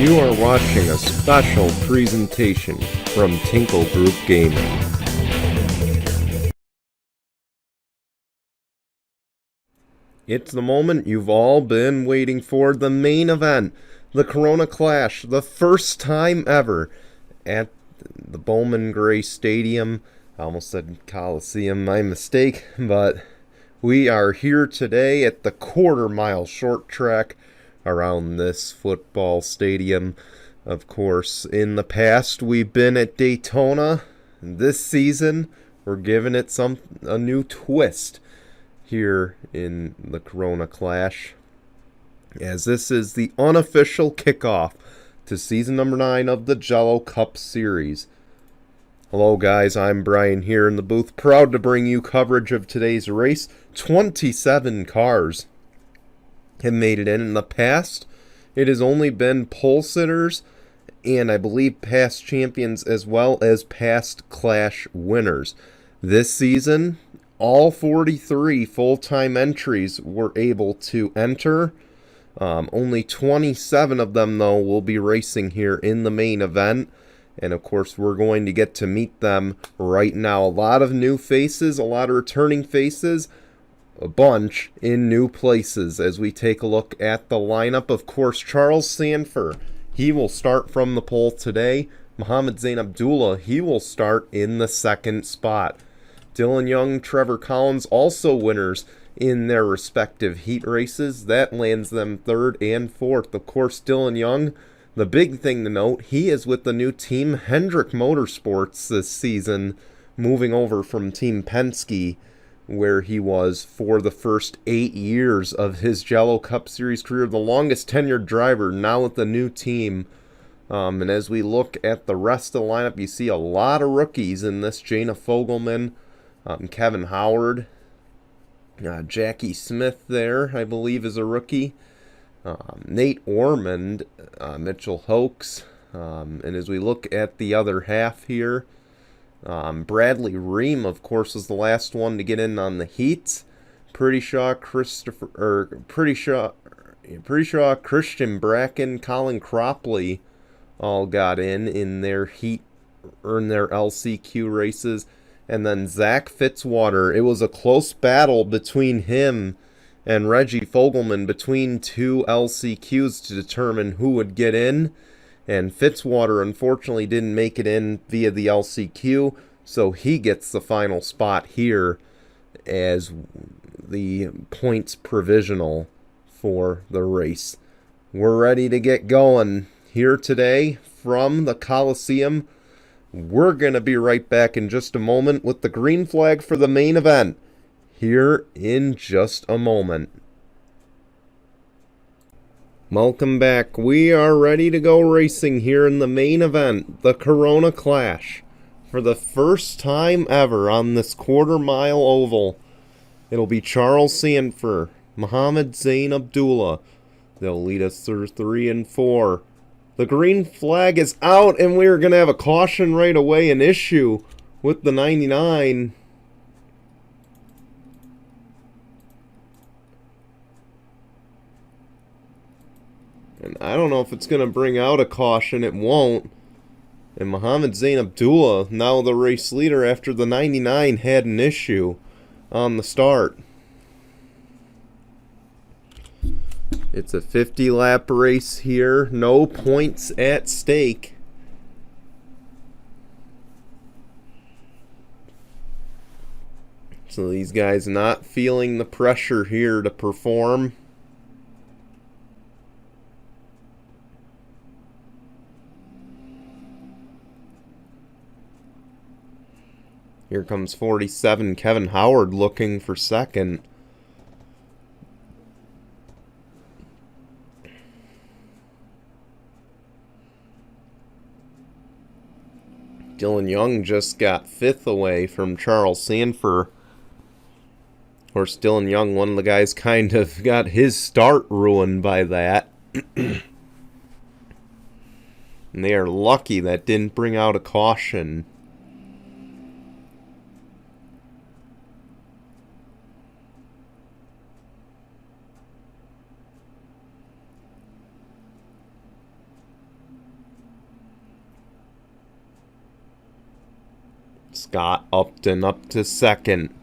You are watching a special presentation from Tinkle Group Gaming. It's the moment you've all been waiting for, the main event, the Corona Clash, the first time ever at the Bowman Gray Stadium. I almost said Coliseum, my mistake, but we are here today at the quarter-mile short track around this football stadium. Of course, in the past, we've been at Daytona. This season, we're giving it a new twist here in the Corona Clash, as this is the unofficial kickoff to season number 9 of the Jello Cup Series. Hello guys, I'm Brian here in the booth, proud to bring you coverage of today's race. 27 cars have made it in the past. It has only been pole sitters and I believe past champions as well as past Clash winners. This season, all 43 full-time entries were able to enter. Only 27 of them, though, will be racing here in the main event. And, of course, we're going to get to meet them right now. A lot of new faces, a lot of returning faces, a bunch in new places as we take a look at the lineup. Of course, Charles Sanford, he will start from the pole today. Mohammed Zain Abdullah, he will start in the second spot. Dylan Young, Trevor Collins, also winners in their respective heat races. That lands them third and fourth. Of course, Dylan Young, the big thing to note, he is with the new team Hendrick Motorsports this season, moving over from Team Penske, where he was for the first 8 years of his Jello Cup Series career, the longest tenured driver, now with the new team. And as we look at the rest of the lineup, you see a lot of rookies in this. Jana Fogelman, Kevin Howard, Jackie Smith there, I believe, is a rookie. Nate Ormond, Mitchell Hoax. And as we look at the other half here, Bradley Ream, of course, was the last one to get in on the heats. Pretty sure Christian Bracken, Colin Cropley all got in their heat or in their LCQ races. And then Zach Fitzwater, it was a close battle between him and Reggie Fogelman between two LCQs to determine who would get in. And Fitzwater unfortunately didn't make it in via the LCQ, so he gets the final spot here as the points provisional for the race. We're ready to get going here today from the Coliseum. We're going to be right back in just a moment with the green flag for the main event here in just a moment. Welcome back. We are ready to go racing here in the main event, the Corona Clash. For the first time ever on this quarter-mile oval, it'll be Charles Sanford, Mohammed Zain Abdullah. They'll lead us through 3 and 4. The green flag is out, and we're going to have a caution right away, an issue with the 99. And I don't know if it's going to bring out a caution. It won't. And Mohammed Zain Abdullah, now the race leader after the 99 had an issue on the start. It's a 50-lap race here. No points at stake. So these guys not feeling the pressure here to perform. Here comes 47, Kevin Howard looking for second. Dylan Young just got 5th away from Charles Sanford. Of course, Dylan Young, one of the guys, kind of got his start ruined by that. And they are lucky that didn't bring out a caution. Scott Upton up to second.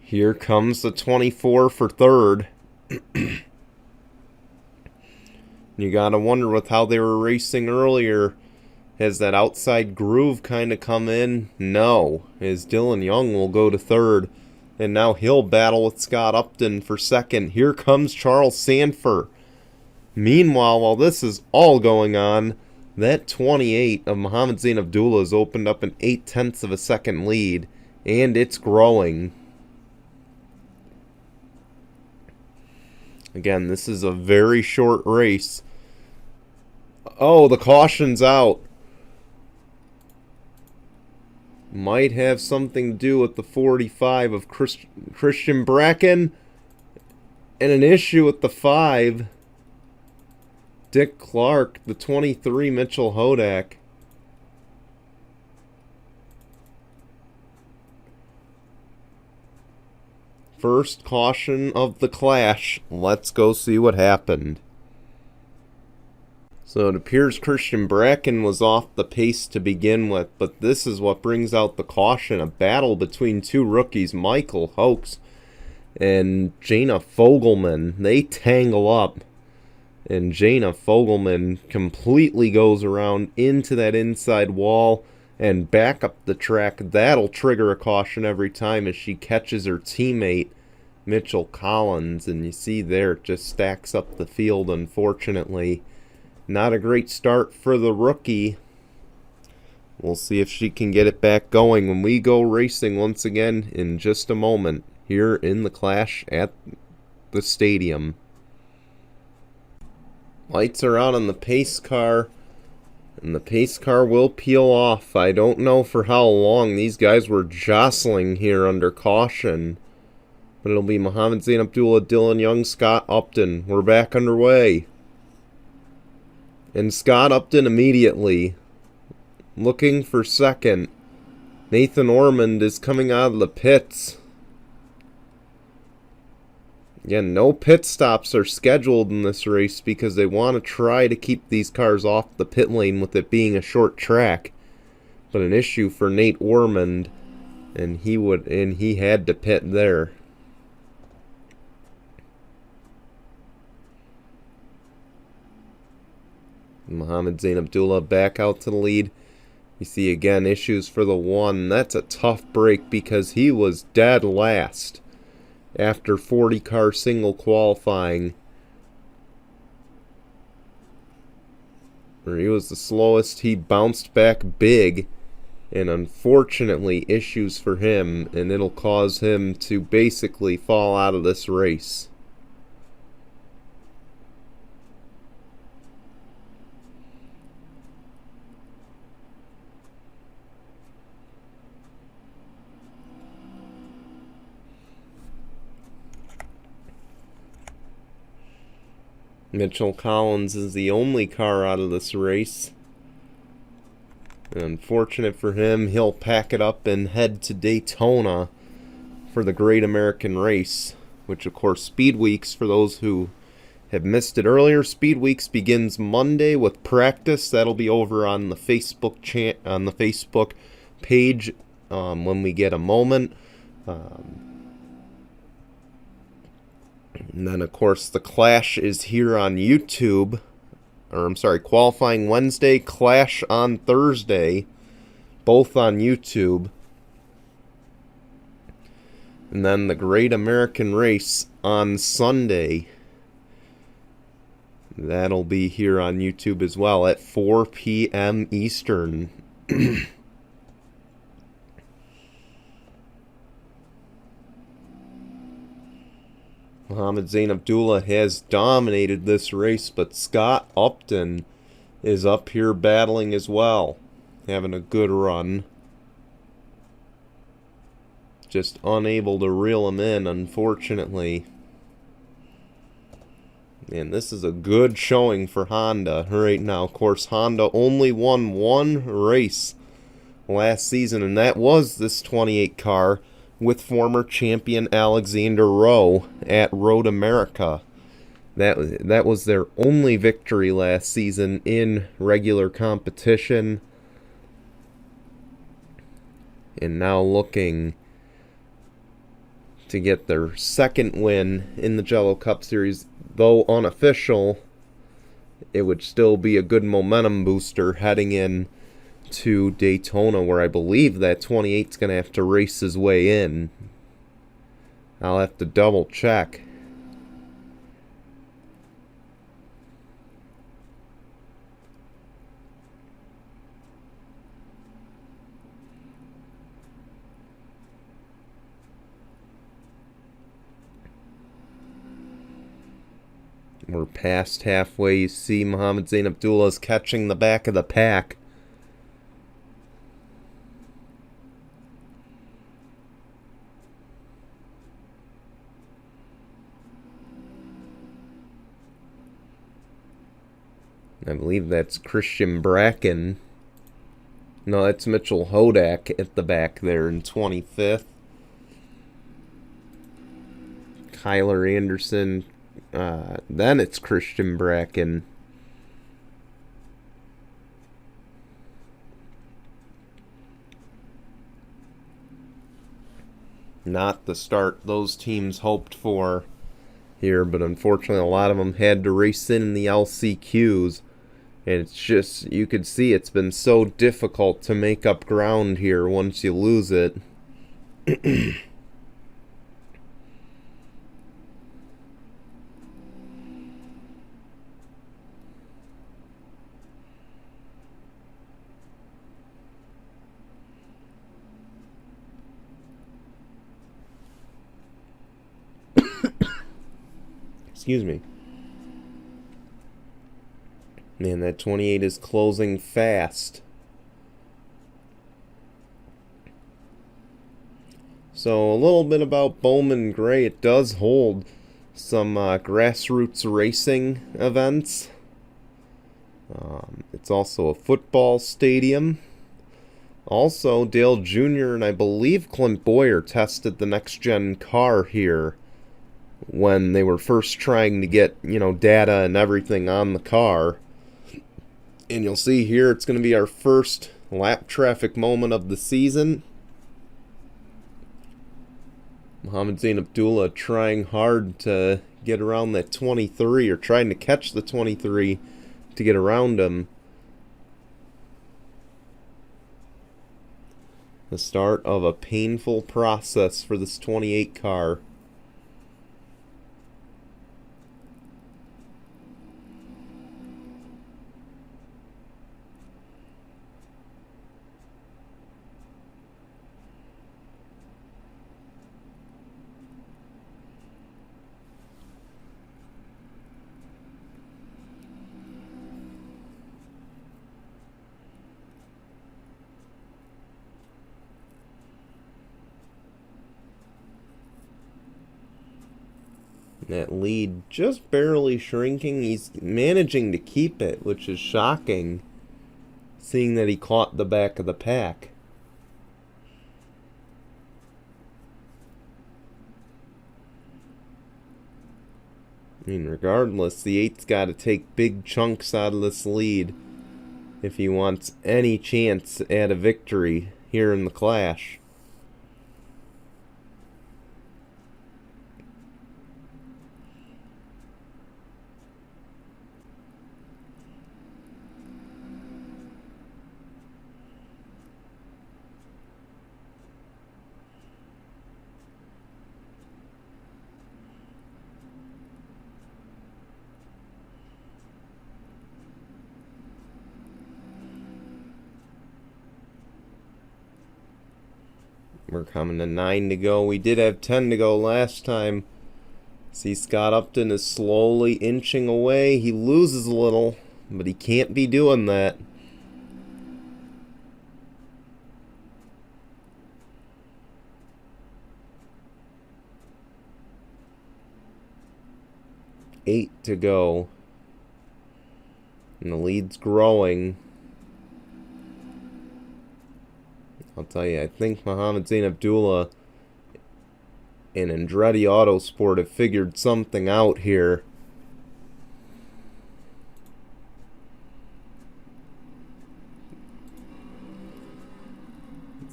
Here comes the 24 for third. You gotta wonder with how they were racing earlier, has that outside groove kind of come in? No, as Dylan Young will go to third, and now he'll battle with Scott Upton for second. Here comes Charles Sanford. Meanwhile, while this is all going on, that 28 of Muhammad Zain Abdullah has opened up an 0.8 of a second lead, and it's growing. Again, this is a very short race. Oh, the caution's out. Might have something to do with the 45 of Christian Bracken, and an issue with the 5. Dick Clark, the 23, Mitchell Hodak. First caution of the clash. Let's go see what happened. So it appears Christian Bracken was off the pace to begin with, but this is what brings out the caution. A battle between two rookies, Michael Hoax and Jana Fogelman. They tangle up, and Jana Fogelman completely goes around into that inside wall and back up the track. That'll trigger a caution every time as she catches her teammate, Mitchell Collins. And you see there, it just stacks up the field, unfortunately. Not a great start for the rookie. We'll see if she can get it back going when we go racing once again in just a moment here in the clash at the stadium. Lights are on the pace car, and the pace car will peel off. I don't know for how long. These guys were jostling here under caution, but it'll be Muhammad Zain Abdullah, Dylan Young, Scott Upton. We're back underway. And Scott Upton immediately looking for second. Nathan Ormond is coming out of the pits. Again, no pit stops are scheduled in this race because they want to try to keep these cars off the pit lane with it being a short track. But an issue for Nate Ormond, and he had to pit there. Muhammad Zain Abdullah back out to the lead. You see again issues for the 1. That's a tough break because he was dead last after 40 car single qualifying, where he was the slowest. He bounced back big, and unfortunately issues for him, and it'll cause him to basically fall out of this race. Mitchell Collins is the only car out of this race. Unfortunate for him, he'll pack it up and head to Daytona for the Great American Race, which of course Speed Weeks, for those who have missed it earlier, Speed Weeks begins Monday with practice. That'll be over on the Facebook page when we get a moment. And then, of course, the Clash is here on YouTube. Or, I'm sorry, Qualifying Wednesday, Clash on Thursday. Both on YouTube. And then the Great American Race on Sunday. That'll be here on YouTube as well at 4 p.m. Eastern. Muhammad Zain Abdullah has dominated this race, but Scott Upton is up here battling as well, having a good run. Just unable to reel him in, unfortunately. And this is a good showing for Honda right now. Of course, Honda only won one race last season, and that was this 28 car with former champion Alexander Rowe at Road America. That was their only victory last season in regular competition. and now looking to get their second win in the Jello Cup Series. Though unofficial, it would still be a good momentum booster heading in to Daytona, where I believe that 28's going to have to race his way in. I'll have to double check. We're past halfway. You see Muhammad Zain Abdullah's catching the back of the pack. I believe that's Christian Bracken. No, that's Mitchell Hodak at the back there in 25th. Kyler Anderson. Then it's Christian Bracken. Not the start those teams hoped for here, but unfortunately a lot of them had to race in the LCQs. And it's just, you could see it's been so difficult to make up ground here once you lose it. Excuse me. Man, that 28 is closing fast. So a little bit about Bowman Gray. It does hold some grassroots racing events. It's also a football stadium. Also, Dale Jr. and I believe Clint Boyer tested the next-gen car here when they were first trying to get, data and everything on the car. And you'll see here it's going to be our first lap traffic moment of the season. Muhammad Zain Abdullah trying hard to get around that 23, or trying to catch the 23 to get around him. The start of a painful process for this 28 car. That lead just barely shrinking. He's managing to keep it, which is shocking, seeing that he caught the back of the pack. I mean, regardless, the 8's got to take big chunks out of this lead if he wants any chance at a victory here in the Clash. We're coming to 9 to go. We did have 10 to go last time. See, Scott Upton is slowly inching away. He loses a little, but he can't be doing that. Eight to go. And the lead's growing. I'll tell you, I think Muhammad Zain Abdullah and Andretti Autosport have figured something out here.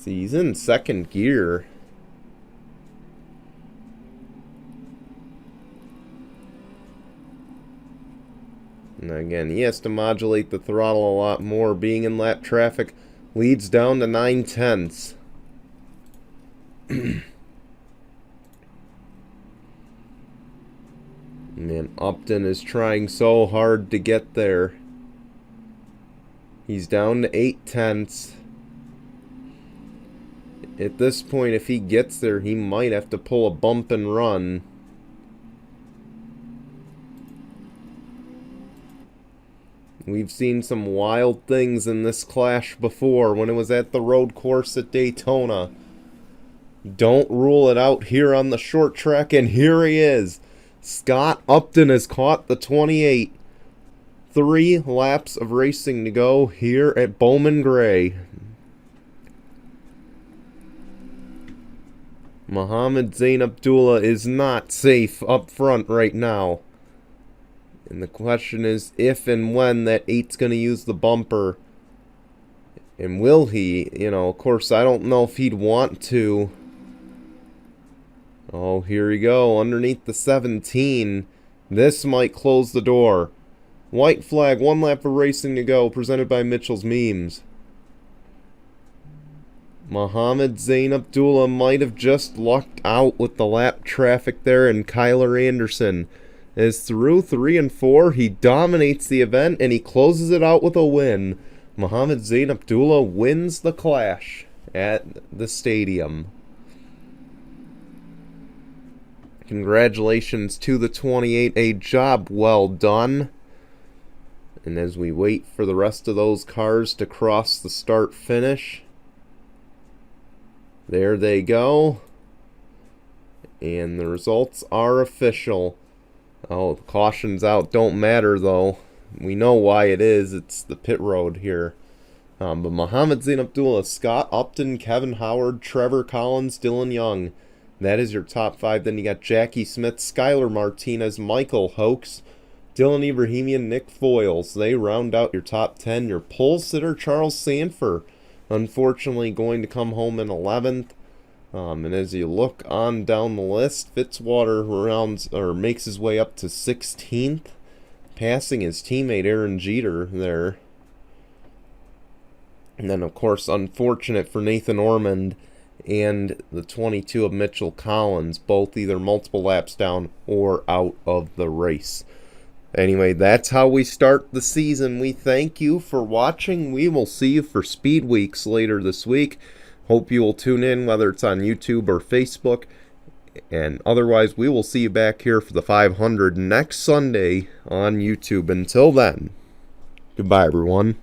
See, he's in second gear. And again, he has to modulate the throttle a lot more. Being in lap traffic leads down to 9/10. Man, Upton is trying so hard to get there. He's down to 8/10. At this point, if he gets there, he might have to pull a bump and run. We've seen some wild things in this clash before when it was at the road course at Daytona. Don't rule it out here on the short track, and here he is. Scott Upton has caught the 28. 3 laps of racing to go here at Bowman Gray. Mohammed Zain Abdullah is not safe up front right now. And the question is if and when that 8's going to use the bumper. And will he? You know, of course, I don't know if he'd want to. Oh, here we go. Underneath the 17. This might close the door. White flag, 1 lap of racing to go, presented by Mitchell's Memes. Mohammed Zain Abdullah might have just lucked out with the lap traffic there, and Kyler Anderson is through 3 and 4. He dominates the event, and he closes it out with a win. Mohammed Zain Abdullah wins the clash at the stadium. Congratulations to the 28. A job well done. And as we wait for the rest of those cars to cross the start finish, there they go. And the results are official. Oh, the caution's out. Don't matter, though. We know why it is. It's the pit road here. But Mohammed Zain Abdullah, Scott Upton, Kevin Howard, Trevor Collins, Dylan Young. That is your top 5. Then you got Jackie Smith, Skylar Martinez, Michael Hoax, Dylan Ibrahimian, Nick Foyles. They round out your top 10. Your pole sitter, Charles Sanford, unfortunately going to come home in 11th. And as you look on down the list, Fitzwater makes his way up to 16th, passing his teammate Aaron Jeter there. And then, of course, unfortunate for Nathan Ormond and the 22 of Mitchell Collins, both either multiple laps down or out of the race. Anyway, that's how we start the season. We thank you for watching. We will see you for Speed Weeks later this week. Hope you will tune in, whether it's on YouTube or Facebook. And otherwise, we will see you back here for the 500 next Sunday on YouTube. Until then, goodbye, everyone.